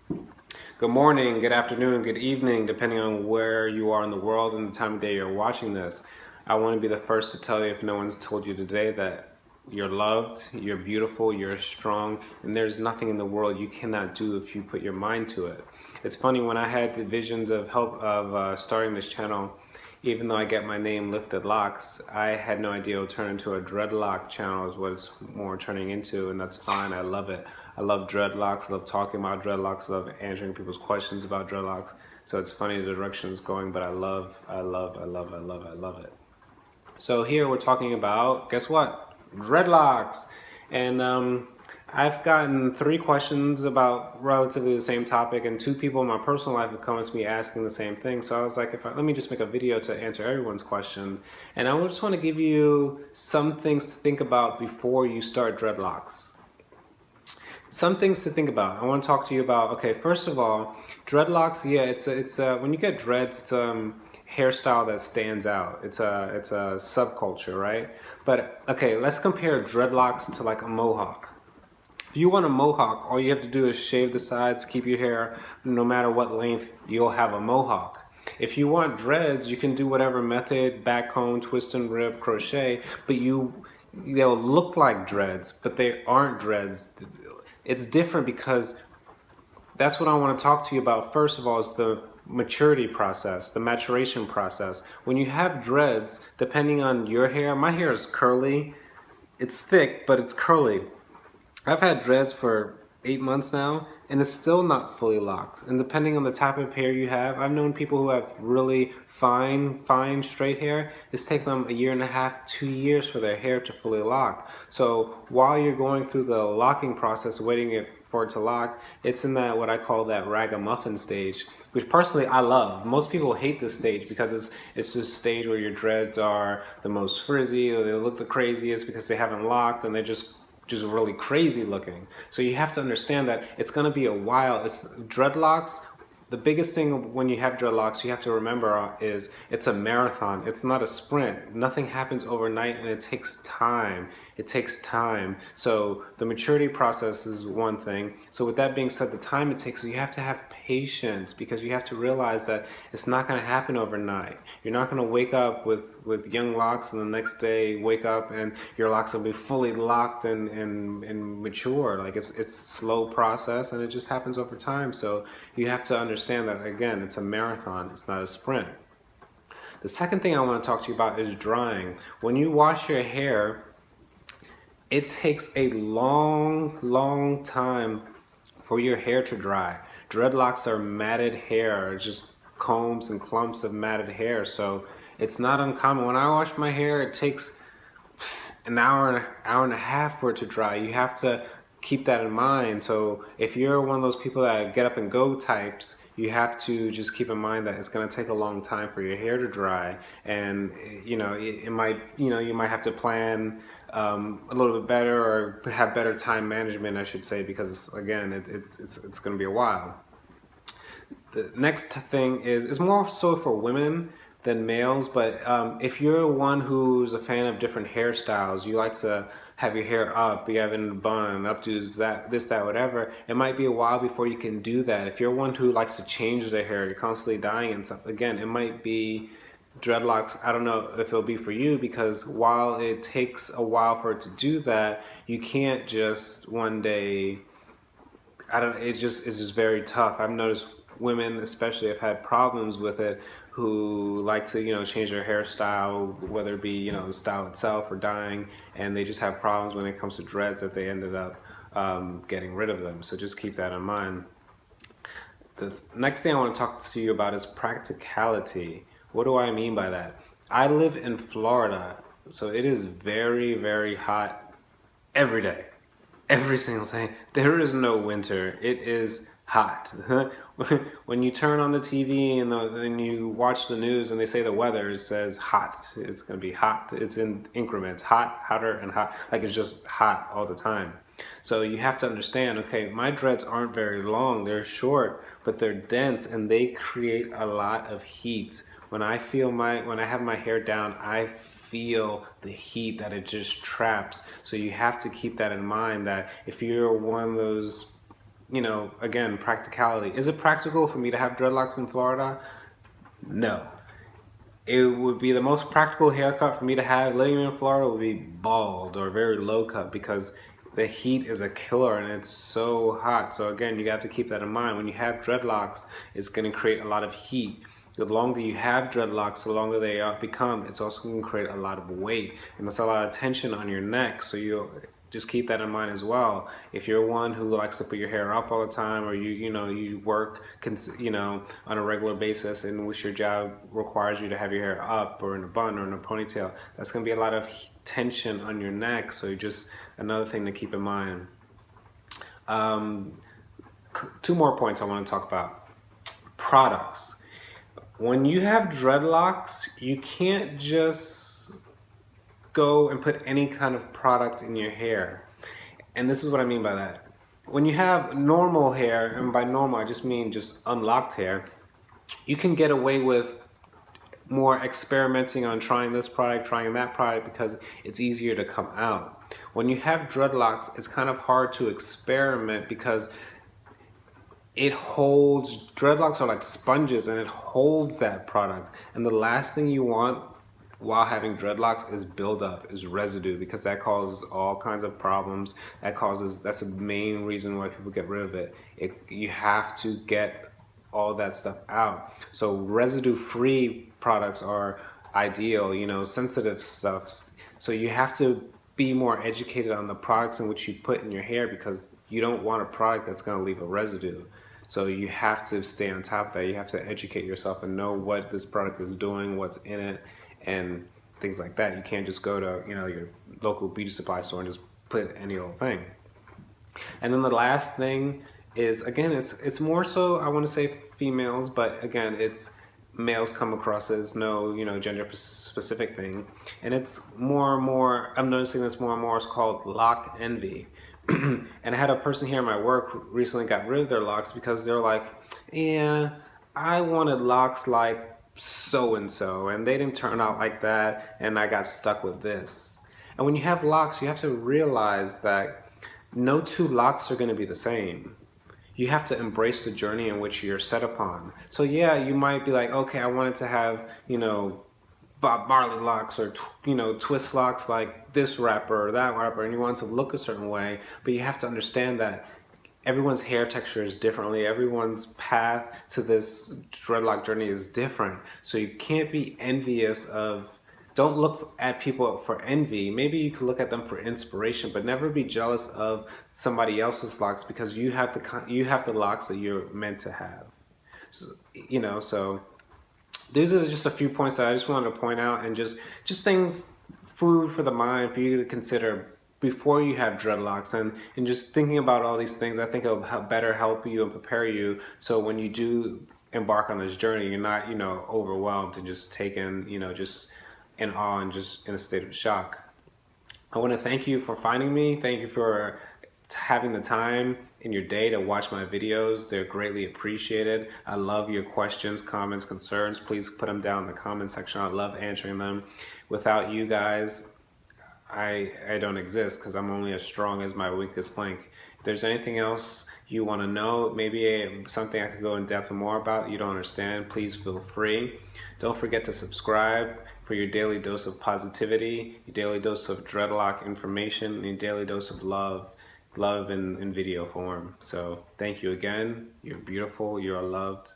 Good morning, good afternoon, good evening, depending on where you are in the world and the time of day you're watching this. I want to be the first to tell you, if no one's told you today, that you're loved, you're beautiful, you're strong, and there's nothing in the world you cannot do if you put your mind to it. It's funny, when I had the visions of starting this channel, even though I get my name Lifted Locks, I had no idea it would turn into a dreadlock channel is what it's more turning into, and that's fine. I love it. I love dreadlocks. I love talking about dreadlocks. I love answering people's questions about dreadlocks. So it's funny the direction it's going, but I love it. So here we're talking about, guess what? Dreadlocks. And I've gotten 3 questions about relatively the same topic, and 2 people in my personal life have come to me asking the same thing. So I was like, let me just make a video to answer everyone's question. And I just want to give you some things to think about before you start dreadlocks. Some things to think about. I want to talk to you about, okay, first of all, dreadlocks, yeah, it's when you get dreads, it's hairstyle that stands out. It's a subculture, right? But okay, let's compare dreadlocks to like a mohawk. If you want a mohawk, all you have to do is shave the sides, keep your hair, no matter what length, you'll have a mohawk. If you want dreads, you can do whatever method, back comb, twist and rip, crochet, but they'll look like dreads, but they aren't dreads. It's different because that's what I want to talk to you about. First of all, is the maturity process, the maturation process. When you have dreads, depending on your hair, my hair is curly. It's thick, but it's curly. I've had dreads for 8 months now, and it's still not fully locked. And depending on the type of hair you have, I've known people who have really fine, straight hair. It's taken them 1.5 to 2 years for their hair to fully lock. So while you're going through the locking process, waiting for it to lock, it's in that, what I call that ragamuffin stage, which personally I love. Most people hate this stage because it's this stage where your dreads are the most frizzy, or they look the craziest because they haven't locked, and they're just really crazy looking. So you have to understand that it's going to be a while. It's dreadlocks. The biggest thing when you have dreadlocks, you have to remember is it's a marathon. It's not a sprint. Nothing happens overnight, and it takes time. It takes time. So the maturity process is one thing. So with that being said, the time it takes, so you have to have patience, because you have to realize that it's not going to happen overnight. You're not going to wake up with young locks and the next day wake up and your locks will be fully locked and mature. Like it's a slow process, and it just happens over time. So you have to understand that, again, it's a marathon. It's not a sprint. The second thing I want to talk to you about is drying. When you wash your hair, it takes a long time for your hair to dry. Dreadlocks are matted hair, just combs and clumps of matted hair. So it's not uncommon. When I wash my hair, it takes an hour and a half for it to dry. You have to keep that in mind. So if you're one of those people that get up and go types, you have to just keep in mind that it's going to take a long time for your hair to dry. And it might, you might have to plan a little bit better, or have better time management, I should say, because again, it's going to be a while. The next thing is more so for women than males, but if you're one who's a fan of different hairstyles, you like to have your hair up, you have it in a bun, updos, that, whatever, it might be a while before you can do that. If you're one who likes to change their hair, you're constantly dyeing and stuff, again, it might be dreadlocks. I don't know if it'll be for you, because while it takes a while for it to do that, you can't just one day, it's just very tough. I've noticed women especially have had problems with it, who like to change their hairstyle, whether it be the style itself or dyeing, and they just have problems when it comes to dreads, that they ended up getting rid of them. So just keep that in mind. The next thing I want to talk to you about is practicality. What do I mean by that? I live in Florida, so it is very hot every day, every single day. There is no winter. It is hot. When you turn on the TV and you watch the news and they say the weather, it says hot. It's going to be hot. It's in increments. Hot, hotter, and hot. Like it's just hot all the time. So you have to understand, okay, my dreads aren't very long. They're short, but they're dense, and they create a lot of heat. When I have my hair down, I feel the heat that it just traps. So you have to keep that in mind, that if you're one of those again, practicality. Is it practical for me to have dreadlocks in Florida? No. It would be the most practical haircut for me to have living in Florida would be bald or very low cut, because the heat is a killer and it's so hot. So again, you have to keep that in mind. When you have dreadlocks, it's going to create a lot of heat. The longer you have dreadlocks, the longer they become, it's also going to create a lot of weight, and that's a lot of tension on your neck. So you just keep that in mind as well. If you're one who likes to put your hair up all the time, or you work on a regular basis in which your job requires you to have your hair up or in a bun or in a ponytail, that's going to be a lot of tension on your neck. So just another thing to keep in mind. Two more points I want to talk about. Products. When you have dreadlocks, you can't just go and put any kind of product in your hair. And this is what I mean by that. When you have normal hair, and by normal I just mean just unlocked hair, you can get away with more experimenting on trying this product, trying that product, because it's easier to come out. When you have dreadlocks, it's kind of hard to experiment because dreadlocks are like sponges, and it holds that product. And the last thing you want while having dreadlocks is buildup, is residue, because that causes all kinds of problems. That's the main reason why people get rid of it. You have to get all that stuff out. So residue-free products are ideal, sensitive stuffs. So you have to be more educated on the products in which you put in your hair, because you don't want a product that's going to leave a residue. So you have to stay on top of that. You have to educate yourself and know what this product is doing, what's in it, and things like that. You can't just go to your local beauty supply store and just put any old thing. And then the last thing is, again, it's more so, I want to say females, but again, it's males come across as no gender specific thing, and it's more and more, I'm noticing this more and more, it's called lock envy. And I had a person here in my work recently got rid of their locks because they're like, yeah, I wanted locks like so and so, and they didn't turn out like that, and I got stuck with this. And when you have locks, you have to realize that no two locks are going to be the same. You have to embrace the journey in which you're set upon. So yeah, you might be like, okay, I wanted to have Bob Marley locks, or twist locks like this rapper or that rapper, and you want to look a certain way, but you have to understand that everyone's hair texture is differently. Everyone's path to this dreadlock journey is different. So you can't be envious of, don't look at people for envy. Maybe you can look at them for inspiration, but never be jealous of somebody else's locks, because you have the locks that you're meant to have. So these are just a few points that I just wanted to point out, and just things, food for the mind for you to consider before you have dreadlocks. And just thinking about all these things, I think it'll better help you and prepare you, so when you do embark on this journey, you're not overwhelmed and just taken just in awe and just in a state of shock. I want to thank you for finding me. Thank you for having the time in your day to watch my videos. They're greatly appreciated. I love your questions, comments, concerns. Please put them down in the comment section. I love answering them. Without you guys, I don't exist, because I'm only as strong as my weakest link. If there's anything else you want to know, maybe something I could go in depth more about you don't understand, please feel free. Don't forget to subscribe for your daily dose of positivity, your daily dose of dreadlock information, and your daily dose of love in video form. So thank you again. You're beautiful. You're loved.